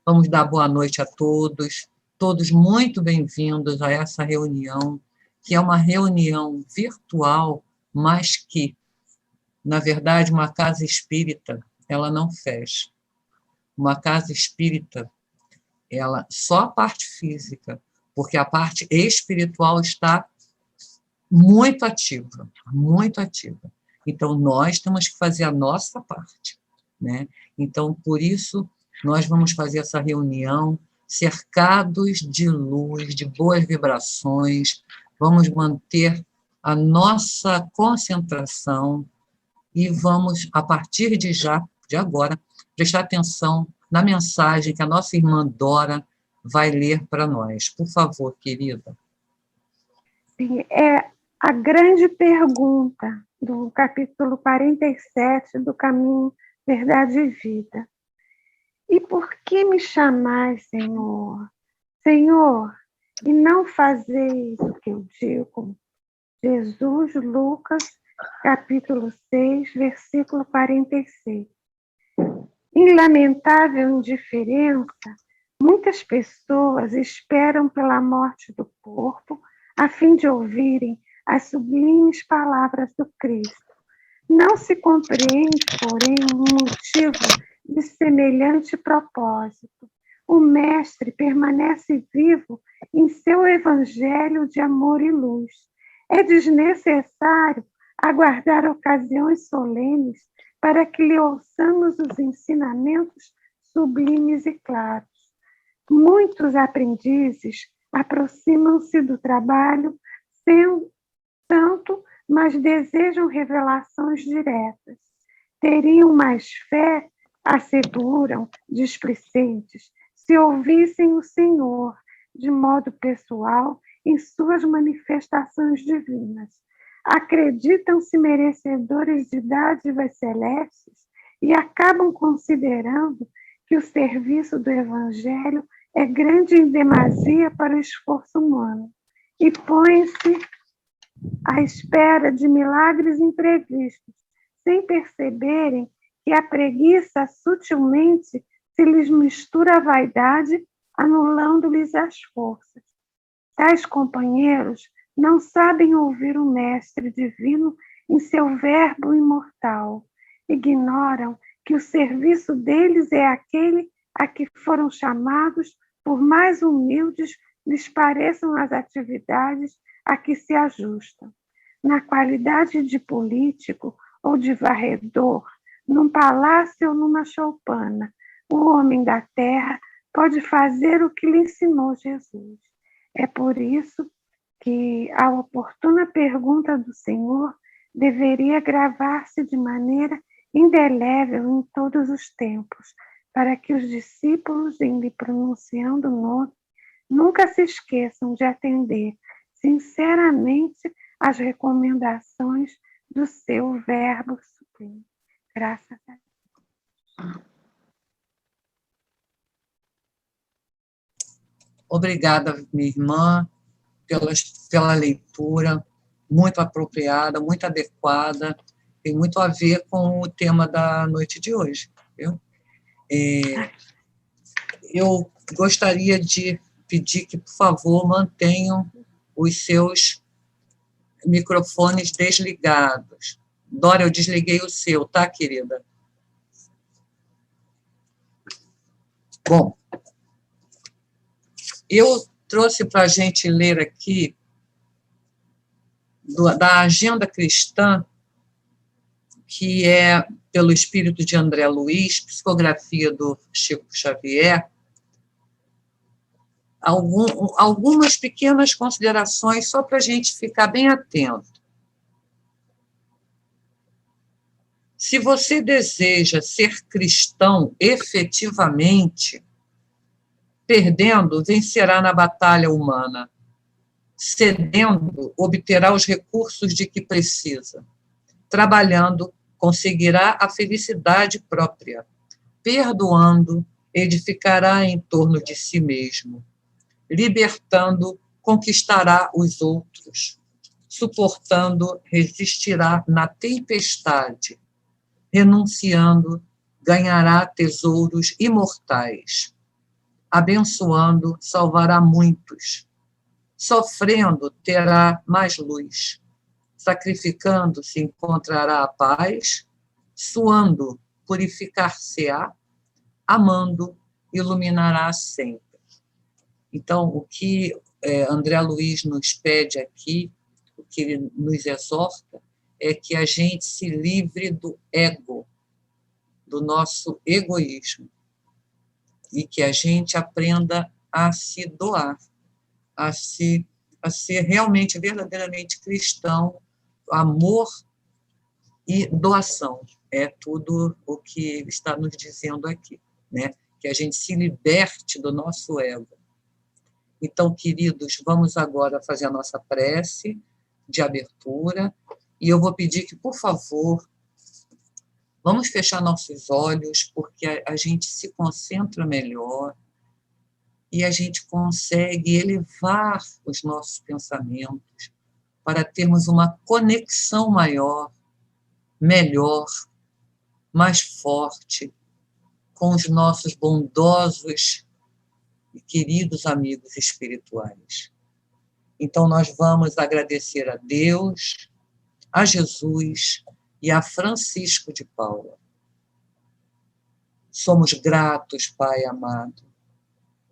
Vamos dar boa noite a todos, todos muito bem-vindos a essa reunião, que é uma reunião virtual, mas que, na verdade, uma casa espírita, ela não fecha. Uma casa espírita, ela só a parte física, porque a parte espiritual está muito ativa, muito ativa. Então, nós temos que fazer a nossa parte, né? Então, por isso, nós vamos fazer essa reunião cercados de luz, de boas vibrações, vamos manter a nossa concentração e vamos, a partir de já, de agora, prestar atenção na mensagem que a nossa irmã Dora vai ler para nós. Por favor, querida. Sim, é a grande pergunta do capítulo 47 do Caminho, Verdade e Vida. E por que me chamais, Senhor? Senhor, e não fazeis o que eu digo? Jesus, Lucas, capítulo 6, versículo 46. Em lamentável indiferença, muitas pessoas esperam pela morte do corpo a fim de ouvirem as sublimes palavras do Cristo. Não se compreende, porém, um motivo de semelhante propósito. O Mestre permanece vivo em seu evangelho de amor e luz. É desnecessário aguardar ocasiões solenes para que lhe ouçamos os ensinamentos sublimes e claros. Muitos aprendizes aproximam-se do trabalho sem tanto, mas desejam revelações diretas. Teriam mais fé, asseguram displicentes, se ouvissem o Senhor de modo pessoal em suas manifestações divinas. Acreditam-se merecedores de dádivas celestes e acabam considerando que o serviço do Evangelho é grande em demasia para o esforço humano e põem-se à espera de milagres imprevistos, sem perceberem que a preguiça sutilmente se lhes mistura à vaidade, anulando-lhes as forças. Tais companheiros não sabem ouvir o Mestre Divino em seu verbo imortal. Ignoram que o serviço deles é aquele a que foram chamados, por mais humildes lhes pareçam as atividades a que se ajustam. Na qualidade de político ou de varredor, num palácio ou numa choupana, o homem da terra pode fazer o que lhe ensinou Jesus. É por isso que a oportuna pergunta do Senhor deveria gravar-se de maneira indelével em todos os tempos, para que os discípulos, em lhe pronunciando o nome, nunca se esqueçam de atender sinceramente às recomendações do seu verbo supremo. Graças a Deus. Obrigada, minha irmã, pela leitura, muito apropriada, muito adequada, tem muito a ver com o tema da noite de hoje. Viu? Eu gostaria de pedir que, por favor, mantenham os seus microfones desligados. Dora, eu desliguei o seu, tá, querida? Bom, eu trouxe para a gente ler aqui da Agenda Cristã, que é pelo espírito de André Luiz, psicografia do Chico Xavier, algumas pequenas considerações só para a gente ficar bem atento. Se você deseja ser cristão efetivamente, perdendo, vencerá na batalha humana. Cedendo, obterá os recursos de que precisa. Trabalhando, conseguirá a felicidade própria. Perdoando, edificará em torno de si mesmo. Libertando, conquistará os outros. Suportando, resistirá na tempestade. Renunciando, ganhará tesouros imortais. abençoando, salvará muitos. Sofrendo, terá mais luz. Sacrificando-se, encontrará a paz. Suando, purificar-se-á. Amando, iluminará sempre. Então, o que André Luiz nos pede aqui, o que ele nos exorta, é que a gente se livre do ego, do nosso egoísmo, e que a gente aprenda a se doar, a ser realmente, verdadeiramente cristão, amor e doação. É tudo o que está nos dizendo aqui, né? Que a gente se liberte do nosso ego. Então, queridos, vamos agora fazer a nossa prece de abertura, e eu vou pedir que, por favor, vamos fechar nossos olhos, porque a gente se concentra melhor e a gente consegue elevar os nossos pensamentos para termos uma conexão maior, melhor, mais forte com os nossos bondosos e queridos amigos espirituais. Então, nós vamos agradecer a Deus, a Jesus e a Francisco de Paula. Somos gratos, Pai amado,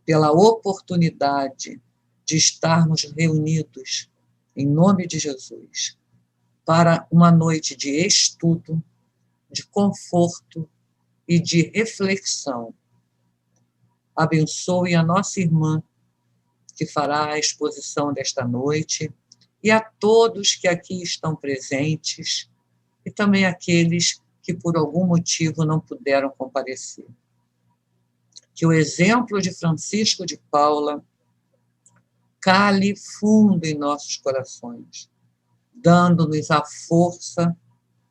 pela oportunidade de estarmos reunidos, em nome de Jesus, para uma noite de estudo, de conforto e de reflexão. Abençoe a nossa irmã, que fará a exposição desta noite, e a todos que aqui estão presentes, e também aqueles que por algum motivo não puderam comparecer. Que o exemplo de Francisco de Paula cale fundo em nossos corações, dando-nos a força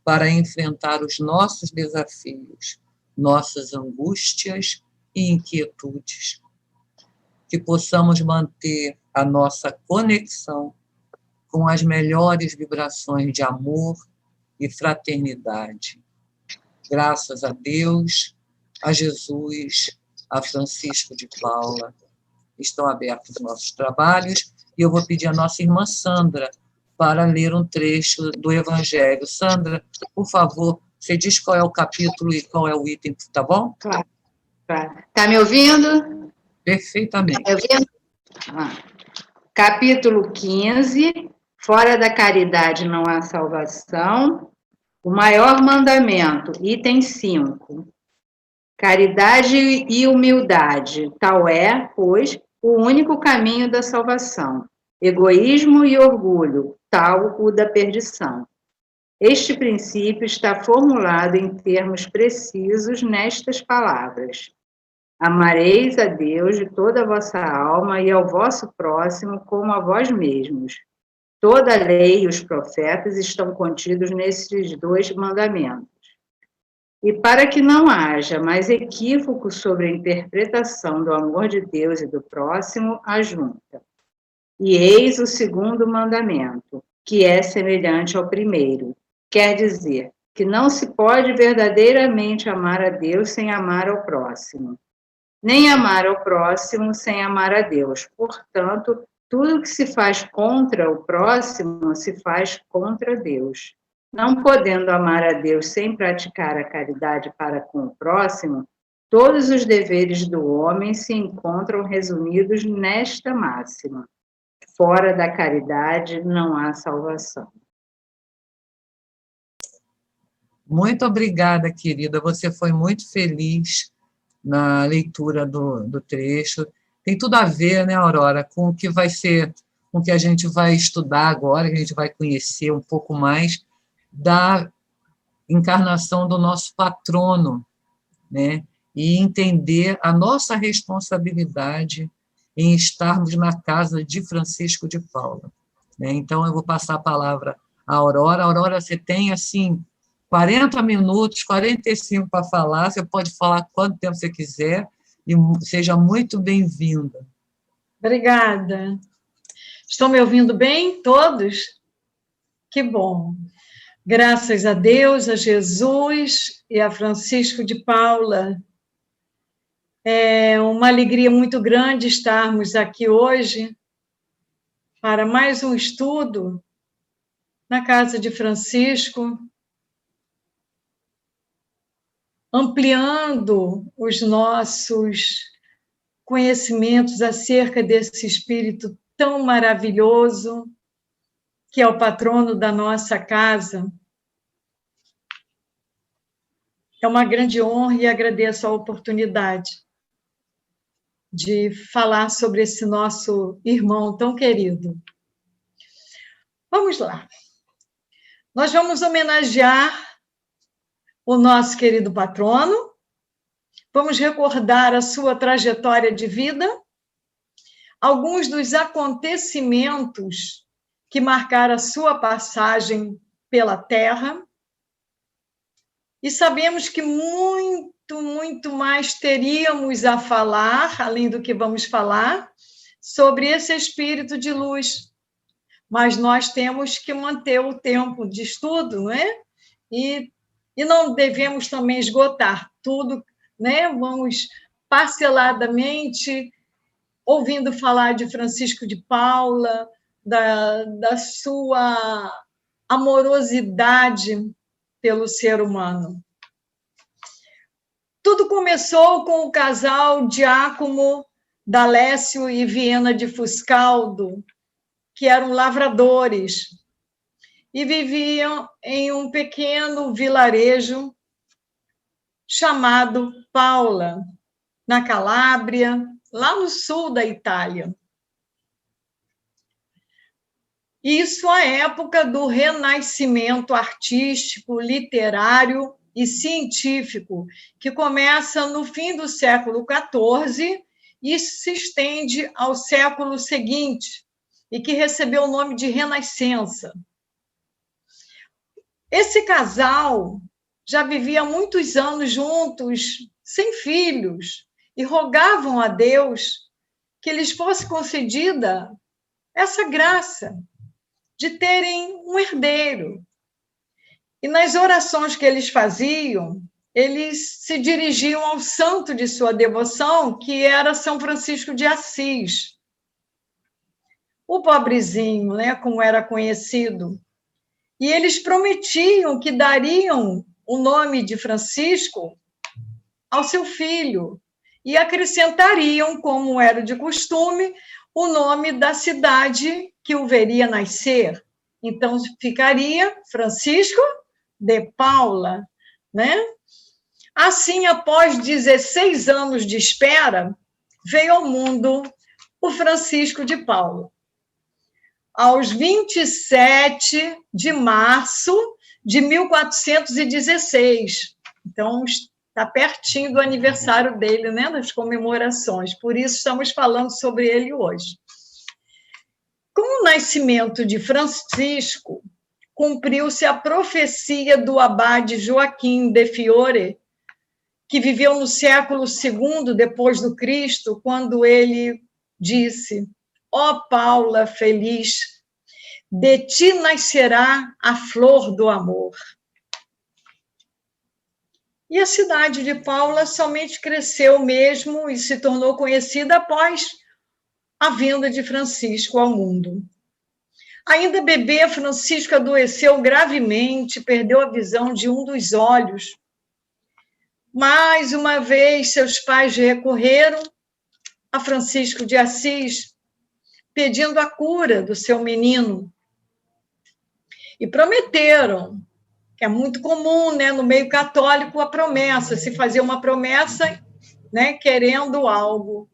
para enfrentar os nossos desafios, nossas angústias e inquietudes. Que possamos manter a nossa conexão com as melhores vibrações de amor e fraternidade. Graças a Deus, a Jesus, a Francisco de Paula, estão abertos os nossos trabalhos, e eu vou pedir à nossa irmã Sandra para ler um trecho do Evangelho. Sandra, por favor, você diz qual é o capítulo e qual é o item, tá bom? Claro. Está me ouvindo? Perfeitamente. Tá me ouvindo? Capítulo 15, fora da caridade não há salvação. O maior mandamento, item 5. Caridade e humildade, tal é, pois, o único caminho da salvação. Egoísmo e orgulho, tal o da perdição. Este princípio está formulado em termos precisos nestas palavras: amareis a Deus de toda a vossa alma e ao vosso próximo como a vós mesmos. Toda a lei e os profetas estão contidos nesses 2 mandamentos. E para que não haja mais equívoco sobre a interpretação do amor de Deus e do próximo, ajunta. E eis o 2º mandamento, que é semelhante ao primeiro. Quer dizer, que não se pode verdadeiramente amar a Deus sem amar ao próximo, nem amar ao próximo sem amar a Deus. Portanto, tudo que se faz contra o próximo se faz contra Deus. Não podendo amar a Deus sem praticar a caridade para com o próximo, todos os deveres do homem se encontram resumidos nesta máxima: fora da caridade não há salvação. Muito obrigada, querida. Você foi muito feliz na leitura do trecho. Tem tudo a ver, né, Aurora, com o que vai ser, com o que a gente vai estudar agora, que a gente vai conhecer um pouco mais da encarnação do nosso patrono, né? E entender a nossa responsabilidade em estarmos na casa de Francisco de Paula, né? Então, eu vou passar a palavra à Aurora. Aurora, você tem, assim, 40 minutos, 45 para falar, você pode falar quanto tempo você quiser, e seja muito bem-vinda. Obrigada. Estão me ouvindo bem, todos? Que bom. Graças a Deus, a Jesus e a Francisco de Paula, É uma alegria muito grande estarmos aqui hoje para mais um estudo na casa de Francisco, ampliando os nossos conhecimentos acerca desse espírito tão maravilhoso, que é o patrono da nossa casa. É uma grande honra e agradeço a oportunidade de falar sobre esse nosso irmão tão querido. Vamos lá. Nós vamos homenagear o nosso querido patrono, vamos recordar a sua trajetória de vida, alguns dos acontecimentos que marcaram a sua passagem pela Terra, e sabemos que muito mais teríamos a falar, além do que vamos falar, sobre esse espírito de luz. Mas nós temos que manter o tempo de estudo, não é? E não devemos também esgotar tudo, né? Vamos parceladamente ouvindo falar de Francisco de Paula, da sua amorosidade pelo ser humano. Tudo começou com o casal Giacomo D'Alessio e Viena de Fuscaldo, que eram lavradores e viviam em um pequeno vilarejo chamado Paula, na Calábria, lá no sul da Itália. Isso à época do renascimento artístico, literário e científico, que começa no fim do século XIV e se estende ao século seguinte, e que recebeu o nome de Renascença. Esse casal já vivia muitos anos juntos, sem filhos, e rogavam a Deus que lhes fosse concedida essa graça de terem um herdeiro. E nas orações que eles faziam, eles se dirigiam ao santo de sua devoção, que era São Francisco de Assis. O pobrezinho, né, como era conhecido. E eles prometiam que dariam o nome de Francisco ao seu filho e acrescentariam, como era de costume, o nome da cidade que o veria nascer. Então, ficaria Francisco de Paula, né? Assim, após 16 anos de espera, veio ao mundo o Francisco de Paula. Aos 27 de março de 1416. Então, está pertinho do aniversário dele, né, das comemorações. Por isso, estamos falando sobre ele hoje. Com o nascimento de Francisco, cumpriu-se a profecia do abade Joaquim de Fiore, que viveu no século II depois do Cristo, quando ele disse: ó Paula feliz, de ti nascerá a flor do amor. E a cidade de Paula somente cresceu mesmo e se tornou conhecida após a vinda de Francisco ao mundo. Ainda bebê, Francisco adoeceu gravemente, perdeu a visão de um dos olhos. Mais uma vez, seus pais recorreram a Francisco de Assis, pedindo a cura do seu menino. E prometeram, que é muito comum, né, no meio católico, a promessa, se fazer uma promessa, né, querendo algo.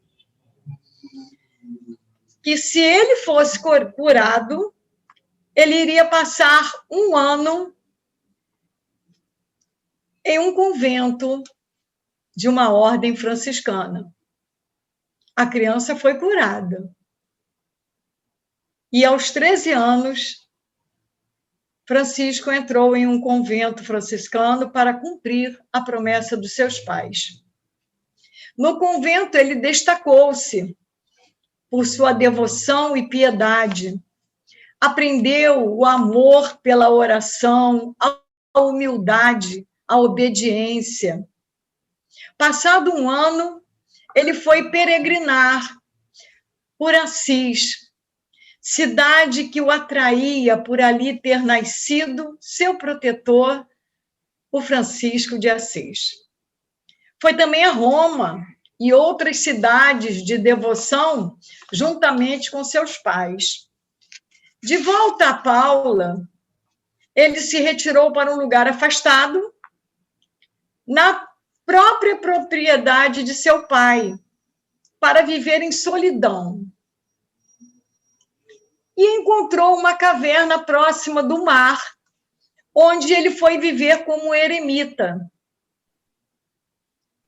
Que se ele fosse curado, ele iria passar um ano em um convento de uma ordem franciscana. A criança foi curada. E aos 13 anos, Francisco entrou em um convento franciscano para cumprir a promessa dos seus pais. No convento, ele destacou-se por sua devoção e piedade. Aprendeu o amor pela oração, a humildade, a obediência. Passado um ano, ele foi peregrinar por Assis, cidade que o atraía por ali ter nascido seu protetor, o Francisco de Assis. Foi também a Roma e outras cidades de devoção, juntamente com seus pais. De volta a Paula, ele se retirou para um lugar afastado, na própria propriedade de seu pai, para viver em solidão. E encontrou uma caverna próxima do mar, onde ele foi viver como eremita.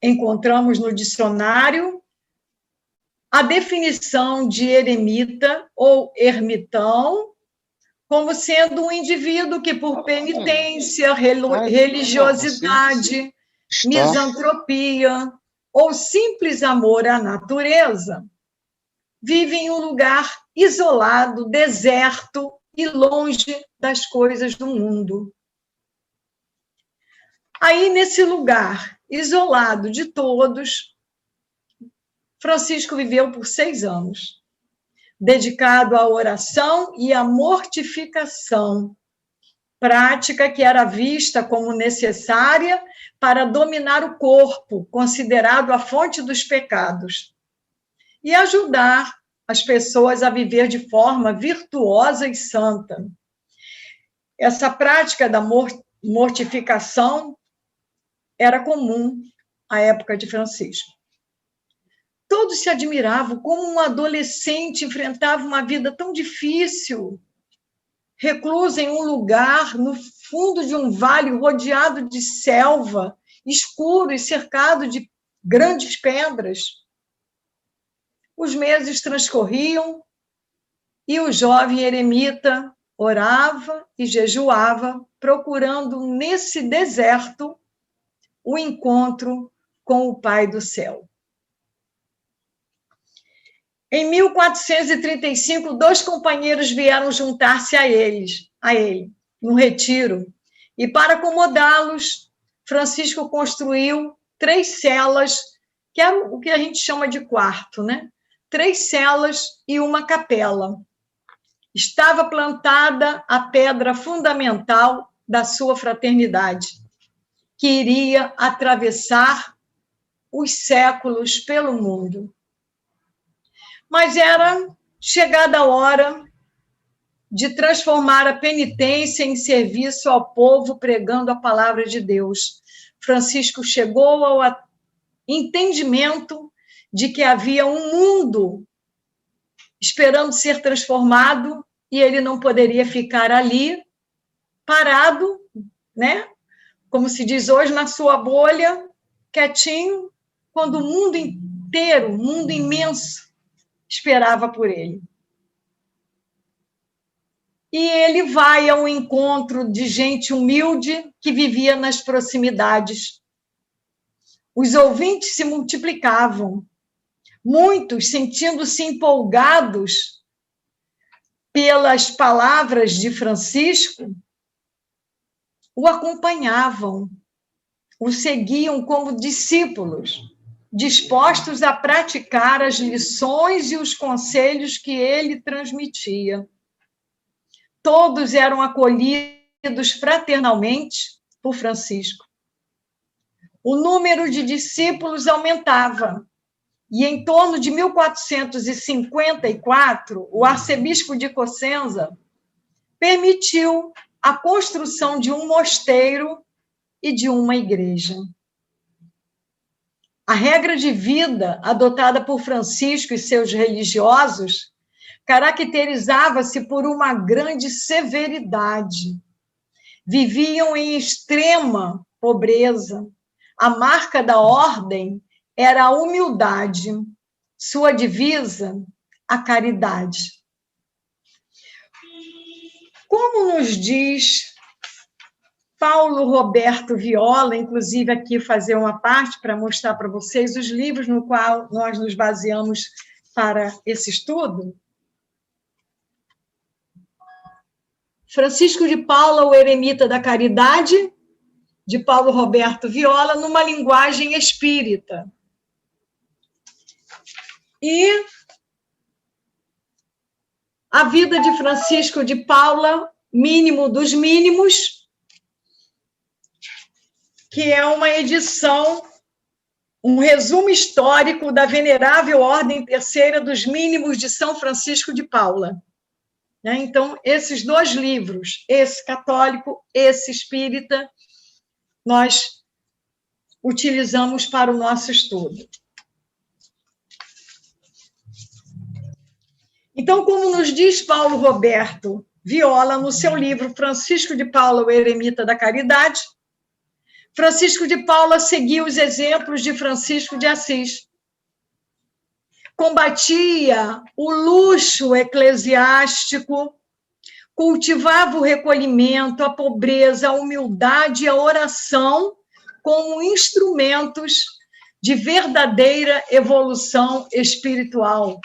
Encontramos no dicionário a definição de eremita ou ermitão como sendo um indivíduo que, por penitência, religiosidade, misantropia ou simples amor à natureza, vive em um lugar isolado, deserto e longe das coisas do mundo. Aí, nesse lugar isolado de todos, Francisco viveu por 6 anos, dedicado à oração e à mortificação, prática que era vista como necessária para dominar o corpo, considerado a fonte dos pecados, e ajudar as pessoas a viver de forma virtuosa e santa. Essa prática da mortificação era comum à época de Francisco. Todos se admiravam como um adolescente enfrentava uma vida tão difícil, recluso em um lugar no fundo de um vale rodeado de selva, escuro e cercado de grandes pedras. Os meses transcorriam e o jovem eremita orava e jejuava, procurando nesse deserto o encontro com o Pai do céu. Em 1435, 2 companheiros vieram juntar-se a ele, num retiro, e para acomodá-los, Francisco construiu 3 celas, que é o que a gente chama de quarto, né? 3 celas e uma capela. Estava plantada a pedra fundamental da sua fraternidade, que iria atravessar os séculos pelo mundo. Mas era chegada a hora de transformar a penitência em serviço ao povo, pregando a palavra de Deus. Francisco chegou ao entendimento de que havia um mundo esperando ser transformado e ele não poderia ficar ali parado, né? Como se diz hoje, na sua bolha, quietinho, quando o mundo inteiro, o mundo imenso, esperava por ele. E ele vai ao encontro de gente humilde que vivia nas proximidades. Os ouvintes se multiplicavam, muitos sentindo-se empolgados pelas palavras de Francisco, o acompanhavam, o seguiam como discípulos, dispostos a praticar as lições e os conselhos que ele transmitia. Todos eram acolhidos fraternalmente por Francisco. O número de discípulos aumentava, e em torno de 1454, o arcebispo de Cosenza permitiu a construção de um mosteiro e de uma igreja. A regra de vida adotada por Francisco e seus religiosos caracterizava-se por uma grande severidade. Viviam em extrema pobreza. A marca da ordem era a humildade, sua divisa, a caridade. Como nos diz Paulo Roberto Viola, inclusive aqui fazer uma parte para mostrar para vocês os livros no qual nós nos baseamos para esse estudo. Francisco de Paula, o Eremita da Caridade, de Paulo Roberto Viola, numa linguagem espírita. E a vida de Francisco de Paula, mínimo dos mínimos, que é uma edição, um resumo histórico da Venerável Ordem Terceira dos Mínimos de São Francisco de Paula. Então, esses dois livros, esse católico, esse espírita, nós utilizamos para o nosso estudo. Então, como nos diz Paulo Roberto Viola, no seu livro Francisco de Paula, o Eremita da Caridade, Francisco de Paula seguia os exemplos de Francisco de Assis. Combatia o luxo eclesiástico, cultivava o recolhimento, a pobreza, a humildade e a oração como instrumentos de verdadeira evolução espiritual.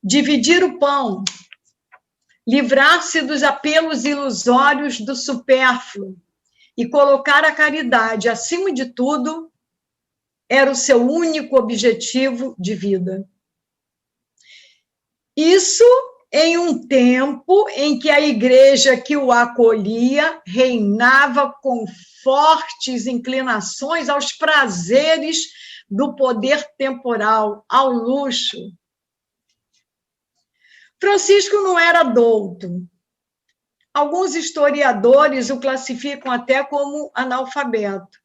Dividir o pão, livrar-se dos apelos ilusórios do supérfluo e colocar a caridade acima de tudo era o seu único objetivo de vida. Isso em um tempo em que a igreja que o acolhia reinava com fortes inclinações aos prazeres do poder temporal, ao luxo. Francisco não era douto. Alguns historiadores o classificam até como analfabeto,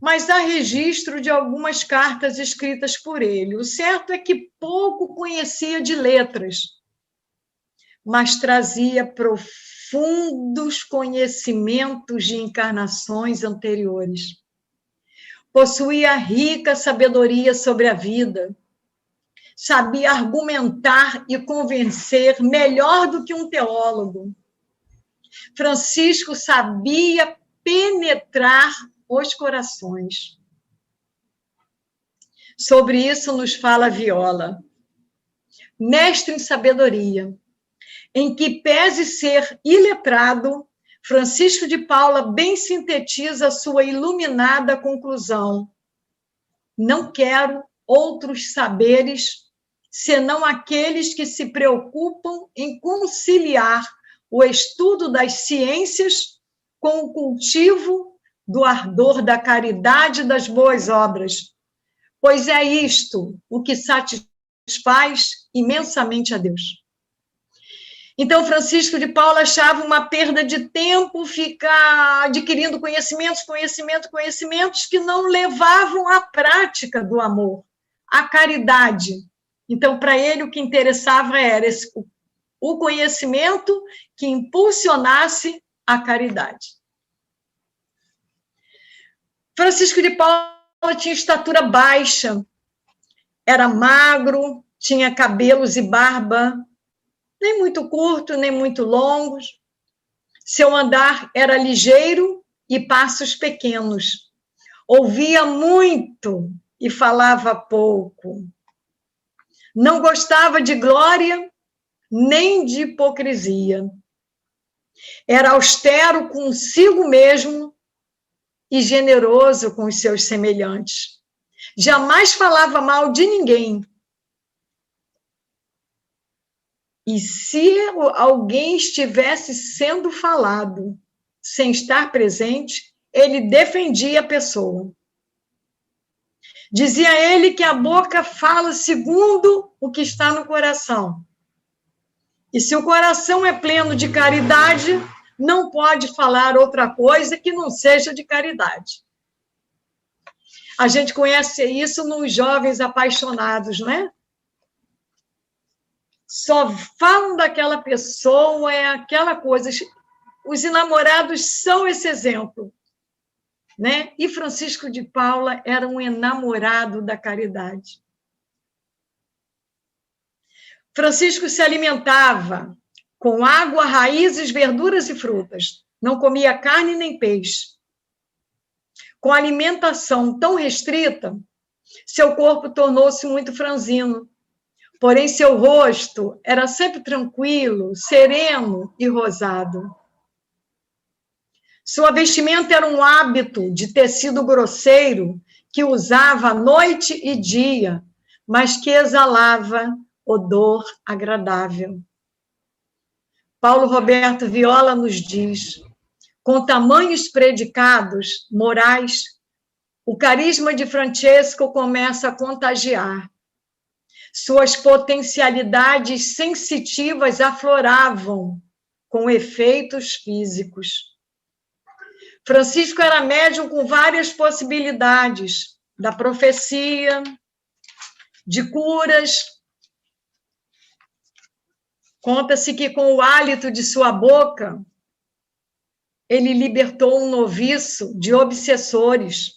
mas há registro de algumas cartas escritas por ele. O certo é que pouco conhecia de letras, mas trazia profundos conhecimentos de encarnações anteriores. Possuía rica sabedoria sobre a vida, sabia argumentar e convencer melhor do que um teólogo. Francisco sabia penetrar os corações. Sobre isso nos fala Viola. Mestre em sabedoria, em que pese ser iletrado, Francisco de Paula bem sintetiza a sua iluminada conclusão. Não quero outros saberes, senão aqueles que se preocupam em conciliar o estudo das ciências com o cultivo do ardor da caridade e das boas obras, pois é isto o que satisfaz imensamente a Deus. Então, Francisco de Paula achava uma perda de tempo ficar adquirindo conhecimentos que não levavam à prática do amor, à caridade. Então, para ele, o que interessava era o conhecimento que impulsionasse a caridade. Francisco de Paula tinha estatura baixa, era magro, tinha cabelos e barba, nem muito curto, nem muito longos. Seu andar era ligeiro e passos pequenos. Ouvia muito e falava pouco. Não gostava de glória nem de hipocrisia. Era austero consigo mesmo e generoso com os seus semelhantes. Jamais falava mal de ninguém. E se alguém estivesse sendo falado sem estar presente, ele defendia a pessoa. Dizia ele que a boca fala segundo o que está no coração. E se o coração é pleno de caridade, não pode falar outra coisa que não seja de caridade. A gente conhece isso nos jovens apaixonados, né? Só falam daquela pessoa, é aquela coisa. Os enamorados são esse exemplo, né? E Francisco de Paula era um enamorado da caridade. Francisco se alimentava com água, raízes, verduras e frutas. Não comia carne nem peixe. Com alimentação tão restrita, seu corpo tornou-se muito franzino. Porém, seu rosto era sempre tranquilo, sereno e rosado. Sua vestimenta era um hábito de tecido grosseiro que usava noite e dia, mas que exalava odor agradável. Paulo Roberto Viola nos diz: com tamanhos predicados morais, o carisma de Francesco começa a contagiar. Suas potencialidades sensitivas afloravam com efeitos físicos. Francisco era médium com várias possibilidades, da profecia, de curas. Conta-se que com o hálito de sua boca, ele libertou um noviço de obsessores.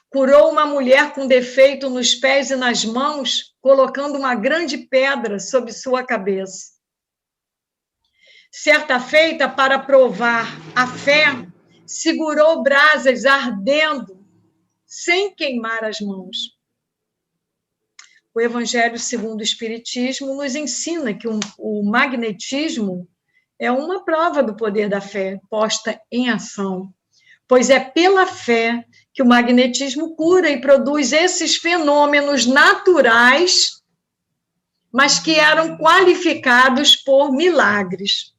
Curou uma mulher com defeito nos pés e nas mãos, colocando uma grande pedra sobre sua cabeça. Certa feita, para provar a fé, segurou brasas ardendo, sem queimar as mãos. O Evangelho segundo o Espiritismo nos ensina que o magnetismo é uma prova do poder da fé posta em ação, pois é pela fé que o magnetismo cura e produz esses fenômenos naturais, mas que eram qualificados por milagres.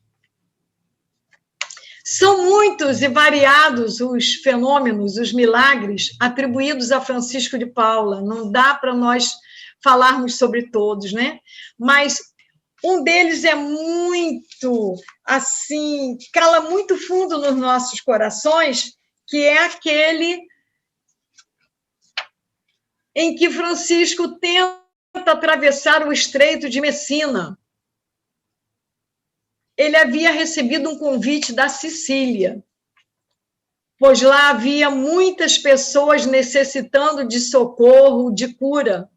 São muitos e variados os fenômenos, os milagres atribuídos a Francisco de Paula. Não dá para nós falarmos sobre todos, né? Mas um deles é muito, assim, cala muito fundo nos nossos corações, que é aquele em que Francisco tenta atravessar o Estreito de Messina. Ele havia recebido um convite da Sicília, pois lá havia muitas pessoas necessitando de socorro, de cura.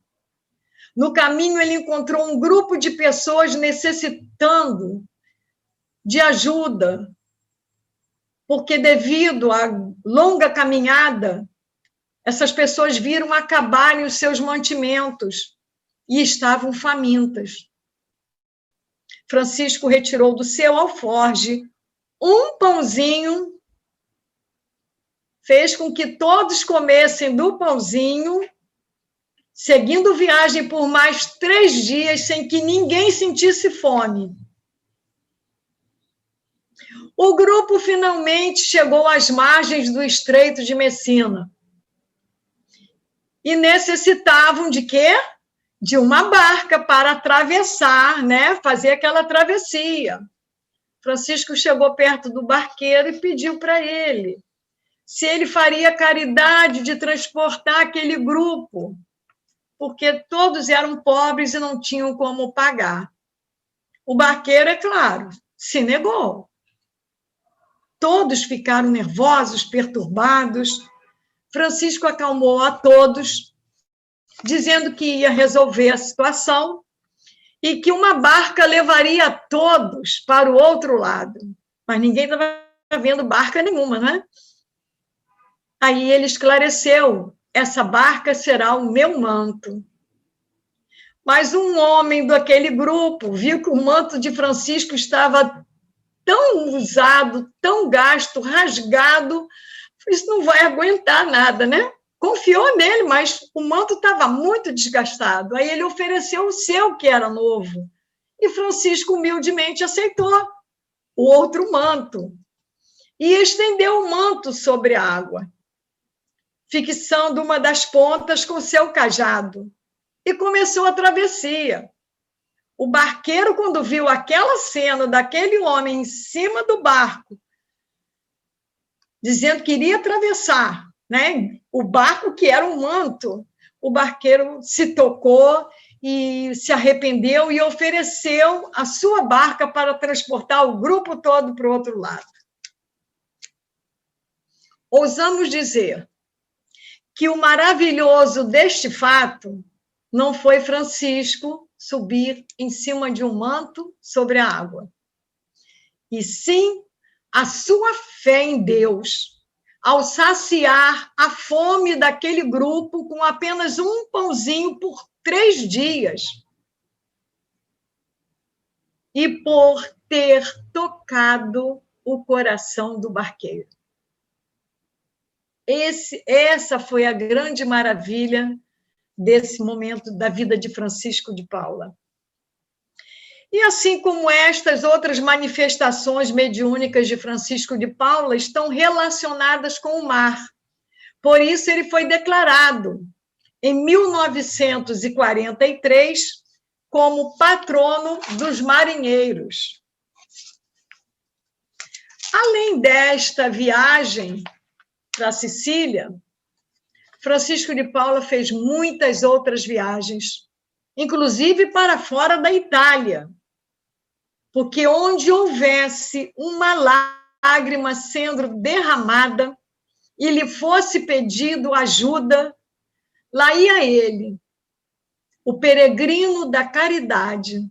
No caminho, ele encontrou um grupo de pessoas necessitando de ajuda, porque devido à longa caminhada, essas pessoas viram acabarem os seus mantimentos e estavam famintas. Francisco retirou do seu alforge um pãozinho, fez com que todos comessem do pãozinho, seguindo viagem por mais 3 dias, sem que ninguém sentisse fome. O grupo finalmente chegou às margens do Estreito de Messina. E necessitavam de quê? De uma barca para atravessar, né? Fazer aquela travessia. Francisco chegou perto do barqueiro e pediu para ele se ele faria caridade de transportar aquele grupo, porque todos eram pobres e não tinham como pagar. O barqueiro, é claro, se negou. Todos ficaram nervosos, perturbados. Francisco acalmou a todos, dizendo que ia resolver a situação e que uma barca levaria todos para o outro lado. Mas ninguém estava vendo barca nenhuma, né? Aí ele esclareceu: essa barca será o meu manto. Mas um homem daquele grupo viu que o manto de Francisco estava tão usado, tão gasto, rasgado, isso não vai aguentar nada, né? Confiou nele, mas o manto estava muito desgastado. Aí ele ofereceu o seu, que era novo. E Francisco humildemente aceitou o outro manto. E estendeu o manto sobre a água, fixando uma das pontas com seu cajado. E começou a travessia. O barqueiro, quando viu aquela cena daquele homem em cima do barco, dizendo que iria atravessar, né? O barco que era um manto, o barqueiro se tocou e se arrependeu e ofereceu a sua barca para transportar o grupo todo para o outro lado. Ousamos dizer que o maravilhoso deste fato não foi Francisco subir em cima de um manto sobre a água, e sim a sua fé em Deus, ao saciar a fome daquele grupo com apenas um pãozinho por 3 dias, e por ter tocado o coração do barqueiro. Essa foi a grande maravilha desse momento da vida de Francisco de Paula. E assim como estas outras manifestações mediúnicas de Francisco de Paula estão relacionadas com o mar. Por isso ele foi declarado em 1943 como patrono dos marinheiros. Além desta viagem para Sicília, Francisco de Paula fez muitas outras viagens, inclusive para fora da Itália, porque onde houvesse uma lágrima sendo derramada e lhe fosse pedido ajuda, lá ia ele, o peregrino da caridade,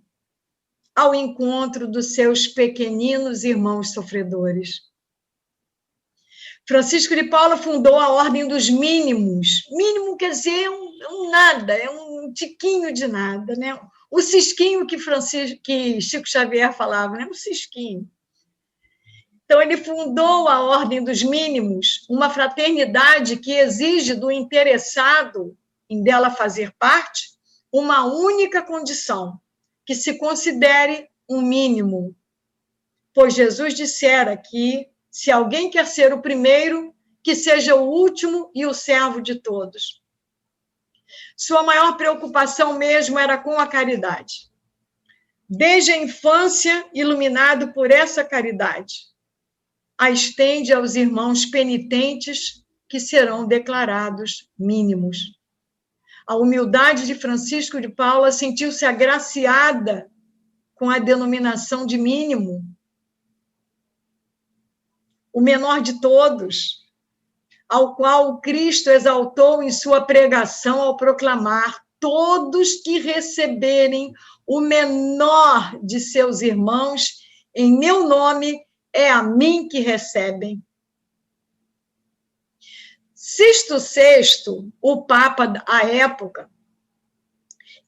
ao encontro dos seus pequeninos irmãos sofredores. Francisco de Paula fundou a Ordem dos Mínimos. Mínimo quer dizer um nada, é um tiquinho de nada, né? O cisquinho que Chico Xavier falava, né? Um cisquinho. Então, ele fundou a Ordem dos Mínimos, uma fraternidade que exige do interessado em dela fazer parte uma única condição, que se considere um mínimo. Pois Jesus dissera que, se alguém quer ser o primeiro, que seja o último e o servo de todos. Sua maior preocupação mesmo era com a caridade. Desde a infância, iluminado por essa caridade, a estende aos irmãos penitentes que serão declarados mínimos. A humildade de Francisco de Paula sentiu-se agraciada com a denominação de mínimo, o menor de todos, ao qual o Cristo exaltou em sua pregação ao proclamar: todos que receberem o menor de seus irmãos em meu nome, é a mim que recebem. Sixto VI, o Papa à época,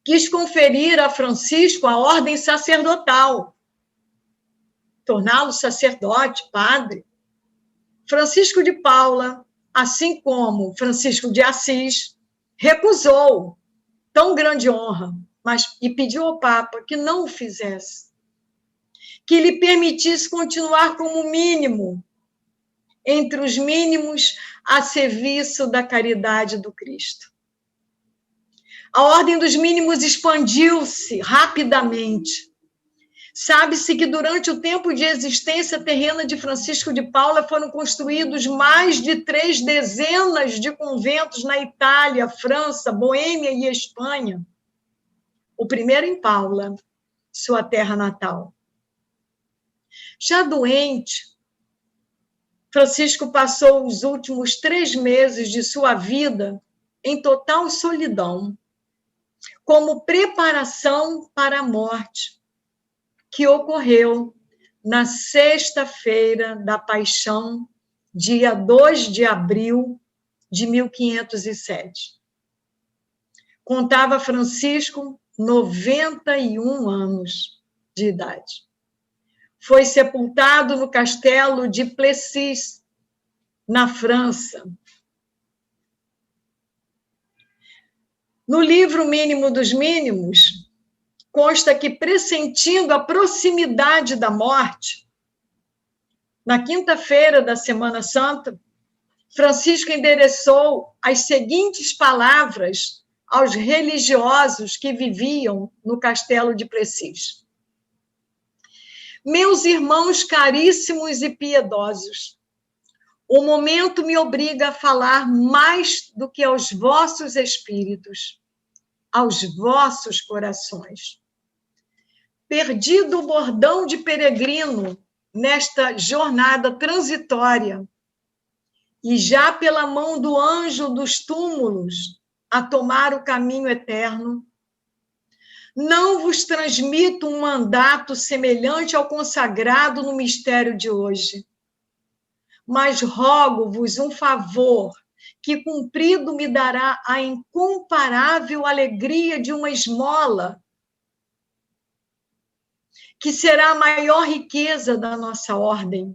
quis conferir a Francisco a ordem sacerdotal, torná-lo sacerdote, padre. Francisco de Paula, assim como Francisco de Assis, recusou tão grande honra, e pediu ao Papa que não o fizesse, que lhe permitisse continuar como mínimo, entre os mínimos a serviço da caridade do Cristo. A Ordem dos Mínimos expandiu-se rapidamente. Sabe-se que durante o tempo de existência terrena de Francisco de Paula foram construídos mais de 3 dezenas de conventos na Itália, França, Boêmia e Espanha. O primeiro em Paula, sua terra natal. Já doente, Francisco passou os últimos 3 meses de sua vida em total solidão, como preparação para a morte, que ocorreu na sexta-feira da Paixão, dia 2 de abril de 1507. Contava Francisco 91 anos de idade. Foi sepultado no castelo de Plessis, na França. No livro Mínimo dos Mínimos, consta que, pressentindo a proximidade da morte, na quinta-feira da Semana Santa, Francisco endereçou as seguintes palavras aos religiosos que viviam no castelo de Plessis. Meus irmãos caríssimos e piedosos, o momento me obriga a falar mais do que aos vossos espíritos, aos vossos corações. Perdido o bordão de peregrino nesta jornada transitória, e já pela mão do anjo dos túmulos a tomar o caminho eterno, não vos transmito um mandato semelhante ao consagrado no mistério de hoje, mas rogo-vos um favor que, cumprido, me dará a incomparável alegria de uma esmola, que será a maior riqueza da nossa ordem.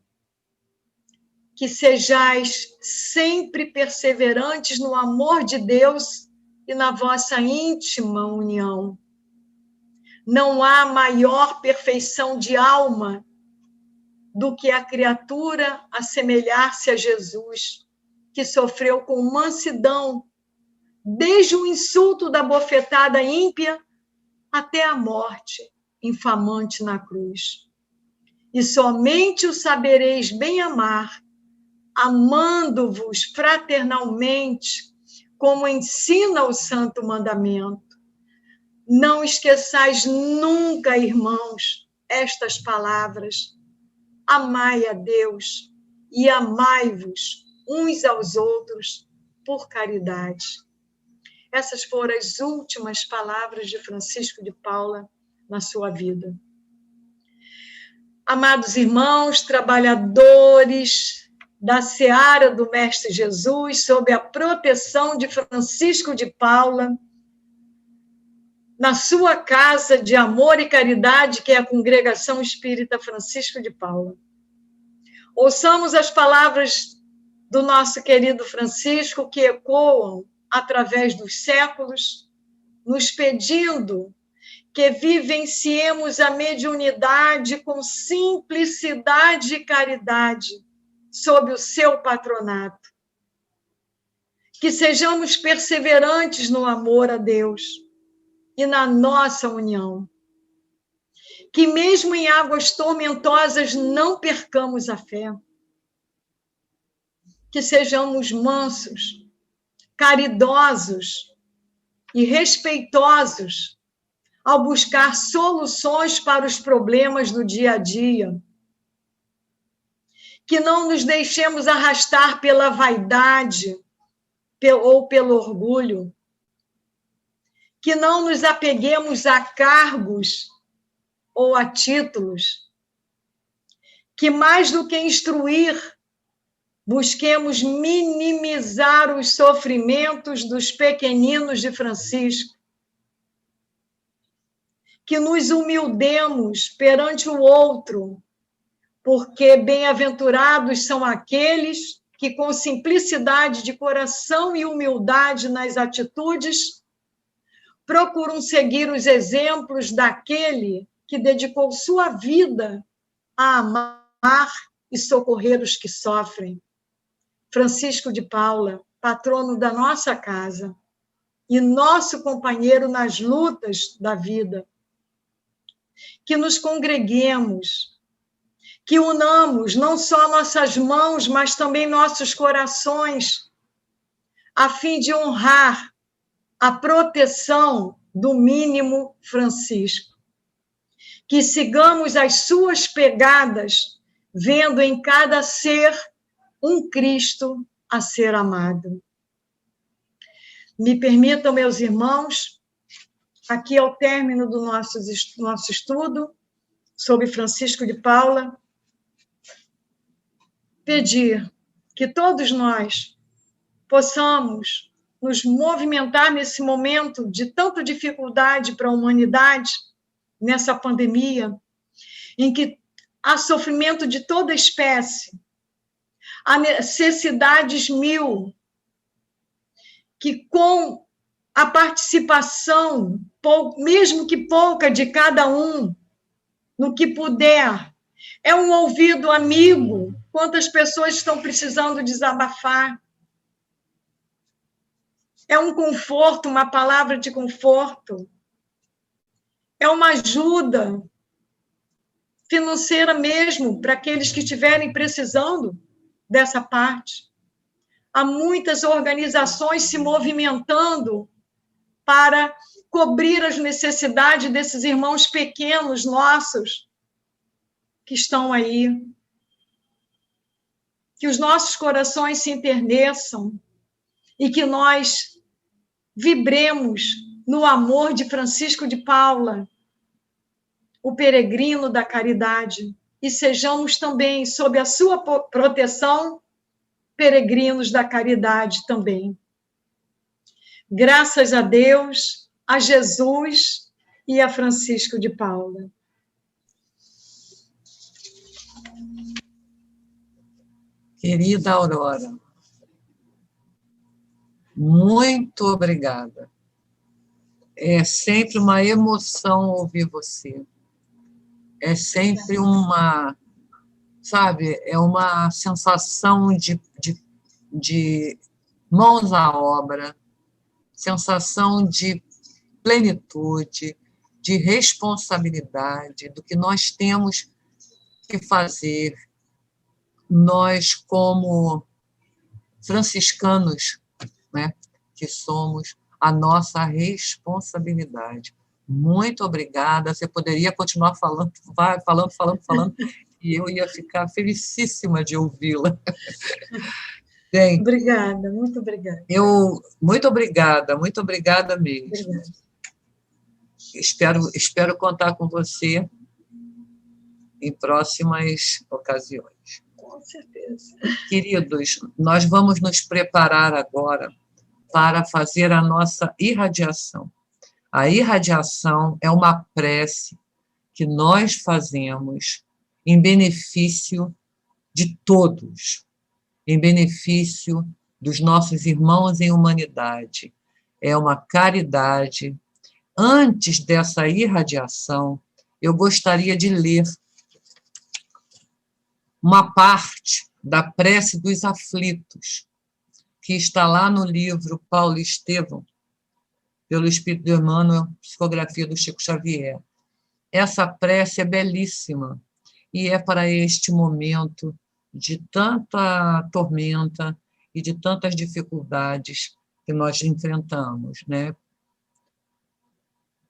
que sejais sempre perseverantes no amor de Deus e na vossa íntima união. Não há maior perfeição de alma do que a criatura assemelhar-se a Jesus, que sofreu com mansidão, desde o insulto da bofetada ímpia até a morte infamante na cruz. E somente o sabereis bem amar, amando-vos fraternalmente, como ensina o santo mandamento. Não esqueçais nunca, irmãos, estas palavras. Amai a Deus e amai-vos uns aos outros por caridade. Essas foram as últimas palavras de Francisco de Paula na sua vida. Amados irmãos, trabalhadores da seara do Mestre Jesus, sob a proteção de Francisco de Paula, na sua casa de amor e caridade, que é a Congregação Espírita Francisco de Paula. Ouçamos as palavras do nosso querido Francisco, que ecoam através dos séculos, nos pedindo que vivenciemos a mediunidade com simplicidade e caridade, sob o seu patronato. Que sejamos perseverantes no amor a Deus e na nossa união. Que mesmo em águas tormentosas não percamos a fé. Que sejamos mansos, caridosos e respeitosos ao buscar soluções para os problemas do dia a dia. Que não nos deixemos arrastar pela vaidade ou pelo orgulho. Que não nos apeguemos a cargos ou a títulos. Que mais do que instruir, busquemos minimizar os sofrimentos dos pequeninos de Francisco. Que nos humildemos perante o outro, porque bem-aventurados são aqueles que, com simplicidade de coração e humildade nas atitudes, procuram seguir os exemplos daquele que dedicou sua vida a amar e socorrer os que sofrem. Francisco de Paula, patrono da nossa casa e nosso companheiro nas lutas da vida. Que nos congreguemos, que unamos não só nossas mãos, mas também nossos corações, a fim de honrar a proteção do mínimo Francisco. Que sigamos as suas pegadas, vendo em cada ser um Cristo a ser amado. Me permitam, meus irmãos, aqui ao término do nosso estudo sobre Francisco de Paula, pedir que todos nós possamos nos movimentar nesse momento de tanta dificuldade para a humanidade, nessa pandemia, em que há sofrimento de toda espécie, há necessidades mil, que com a participação, mesmo que pouca, de cada um, no que puder, é um ouvido amigo, quantas pessoas estão precisando desabafar, é um conforto, uma palavra de conforto, é uma ajuda financeira mesmo, para aqueles que estiverem precisando dessa parte. Há muitas organizações se movimentando para cobrir as necessidades desses irmãos pequenos nossos que estão aí. Que os nossos corações se enterneçam e que nós vibremos no amor de Francisco de Paula, o peregrino da caridade, e sejamos também, sob a sua proteção, peregrinos da caridade também. Graças a Deus, a Jesus e a Francisco de Paula. Querida Aurora, muito obrigada. É sempre uma emoção ouvir você. É sempre sabe, é uma sensação de mãos à obra, sensação de plenitude, de responsabilidade do que nós temos que fazer, nós como franciscanos, né, que somos, a nossa responsabilidade. Muito obrigada. Você poderia continuar falando, falando, e eu ia ficar felicíssima de ouvi-la. Bem, obrigada, muito obrigada. Muito obrigada mesmo. Obrigada. Espero contar com você em próximas ocasiões. Com certeza. Queridos, nós vamos nos preparar agora para fazer a nossa irradiação. A irradiação é uma prece que nós fazemos em benefício de todos, em benefício dos nossos irmãos em humanidade. É uma caridade. Antes dessa irradiação, eu gostaria de ler uma parte da prece dos aflitos, que está lá no livro Paulo Estevão, pelo Espírito de Emmanuel, psicografia do Chico Xavier. Essa prece é belíssima e é para este momento de tanta tormenta e de tantas dificuldades que nós enfrentamos, né?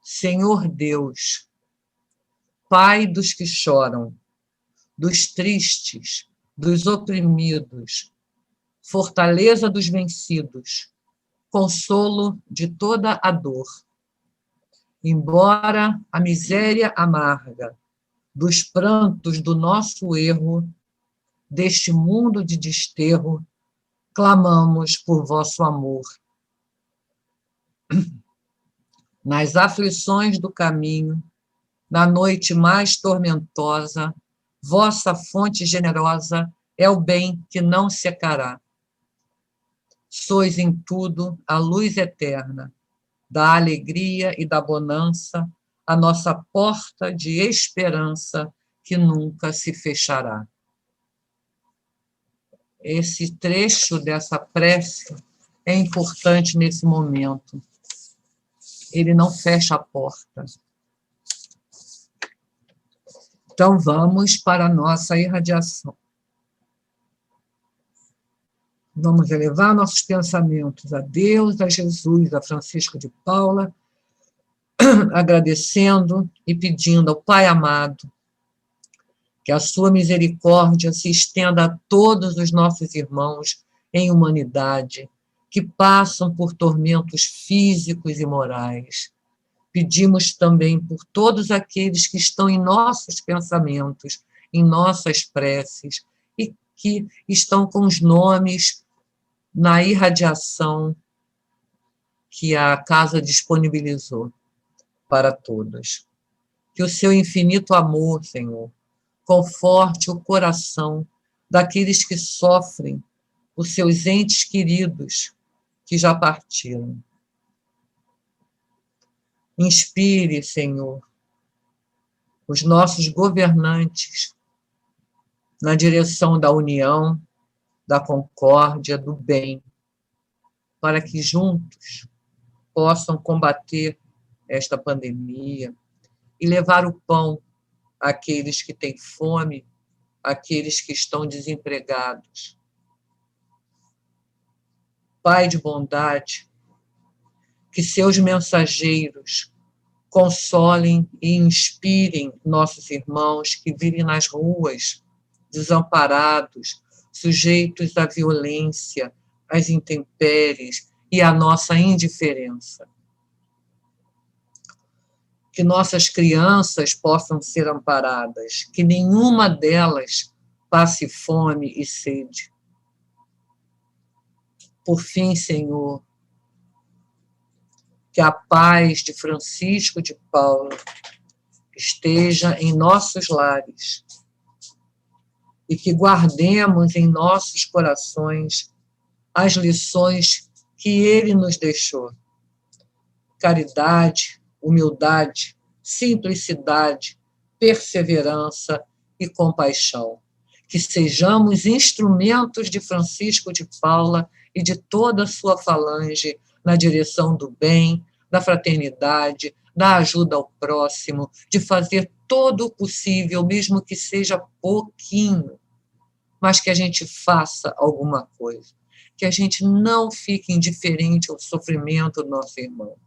Senhor Deus, Pai dos que choram, dos tristes, dos oprimidos, fortaleza dos vencidos, consolo de toda a dor. Embora a miséria amarga dos prantos do nosso erro, deste mundo de desterro, clamamos por vosso amor. Nas aflições do caminho, na noite mais tormentosa, vossa fonte generosa é o bem que não secará. Sois em tudo a luz eterna, da alegria e da bonança, a nossa porta de esperança que nunca se fechará. Esse trecho dessa prece é importante nesse momento. Ele não fecha a porta. Então, vamos para a nossa irradiação. Vamos elevar nossos pensamentos a Deus, a Jesus, a Francisco de Paula, agradecendo e pedindo ao Pai amado que a sua misericórdia se estenda a todos os nossos irmãos em humanidade, que passam por tormentos físicos e morais. Pedimos também por todos aqueles que estão em nossos pensamentos, em nossas preces, e que estão com os nomes na irradiação que a casa disponibilizou para todos. Que o seu infinito amor, Senhor, conforte o coração daqueles que sofrem, os seus entes queridos que já partiram. Inspire, Senhor, os nossos governantes na direção da união, da concórdia, do bem, para que juntos possam combater esta pandemia e levar o pão àqueles que têm fome, àqueles que estão desempregados. Pai de bondade, que seus mensageiros consolem e inspirem nossos irmãos que vivem nas ruas, desamparados, sujeitos à violência, às intempéries e à nossa indiferença. Que nossas crianças possam ser amparadas, que nenhuma delas passe fome e sede. Por fim, Senhor, que a paz de Francisco de Paula esteja em nossos lares, e que guardemos em nossos corações as lições que ele nos deixou. Caridade, humildade, simplicidade, perseverança e compaixão. Que sejamos instrumentos de Francisco de Paula e de toda a sua falange na direção do bem, da fraternidade, da ajuda ao próximo, de fazer todo o possível, mesmo que seja pouquinho, mas que a gente faça alguma coisa, que a gente não fique indiferente ao sofrimento do nosso irmão,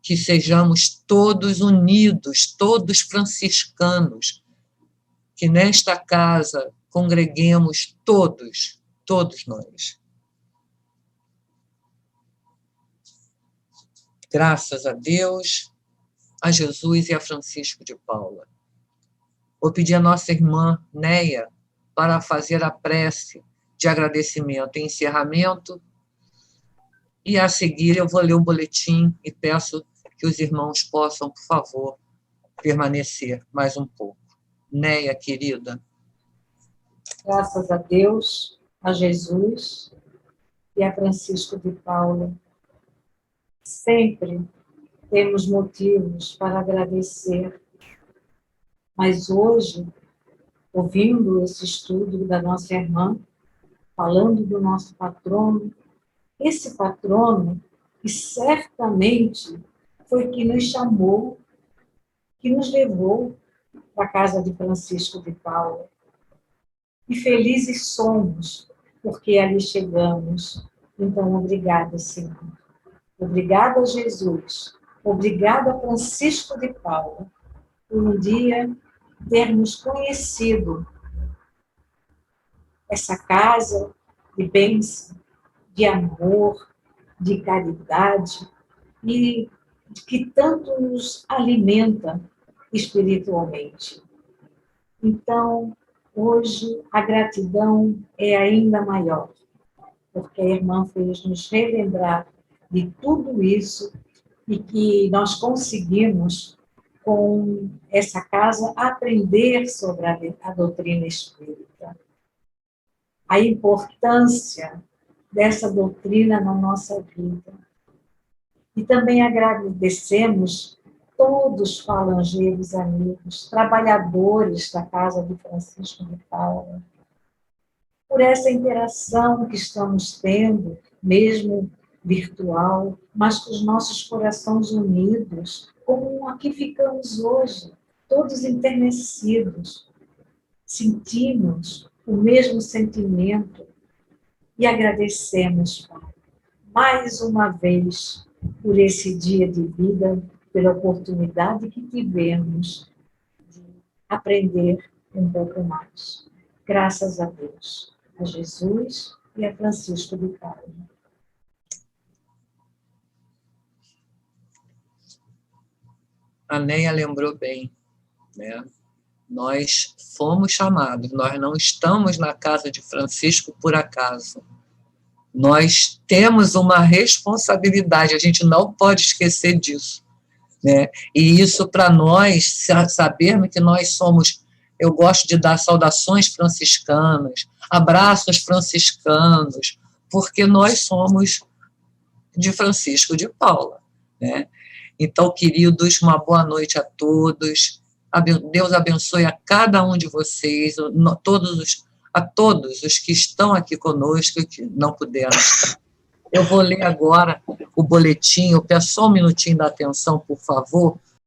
que sejamos todos unidos, todos franciscanos, que nesta casa congreguemos todos nós. Graças a Deus, a Jesus e a Francisco de Paula. Vou pedir a nossa irmã Neia para fazer a prece de agradecimento e encerramento, e a seguir eu vou ler o boletim e peço que os irmãos possam, por favor, permanecer mais um pouco. Neia, querida. Graças a Deus, a Jesus e a Francisco de Paula. Sempre temos motivos para agradecer, mas hoje, ouvindo esse estudo da nossa irmã, falando do nosso patrono, esse patrono que certamente foi que nos chamou, que nos levou para a casa de Francisco de Paula. E felizes somos, porque ali chegamos. Então, obrigada, Senhor. Obrigada, Jesus. Obrigada, Francisco de Paula, por um dia termos conhecido essa casa de bênção, de amor, de caridade e que tanto nos alimenta espiritualmente. Então, hoje a gratidão é ainda maior, porque a irmã fez nos relembrar de tudo isso e que nós conseguimos, com essa casa, aprender sobre a doutrina espírita. A importância dessa doutrina na nossa vida. E também agradecemos todos os falangeiros amigos, trabalhadores da Casa de Francisco de Paula, por essa interação que estamos tendo, mesmo virtual, mas com os nossos corações unidos, como aqui ficamos hoje, todos enternecidos, sentimos o mesmo sentimento e agradecemos, Pai, mais uma vez por esse dia de vida, pela oportunidade que tivemos de aprender um pouco mais. Graças a Deus, a Jesus e a Francisco de Paula. A Neia lembrou bem, né? Nós fomos chamados, nós não estamos na casa de Francisco por acaso. Nós temos uma responsabilidade, a gente não pode esquecer disso, né? E isso para nós, sabermos que nós somos, eu gosto de dar saudações franciscanas, abraços franciscanos, porque nós somos de Francisco de Paula, né? Então, queridos, uma boa noite a todos. Deus abençoe a cada um de vocês, a todos os que estão aqui conosco e que não puderam estar. Eu vou ler agora o boletim, eu peço só um minutinho da atenção, por favor,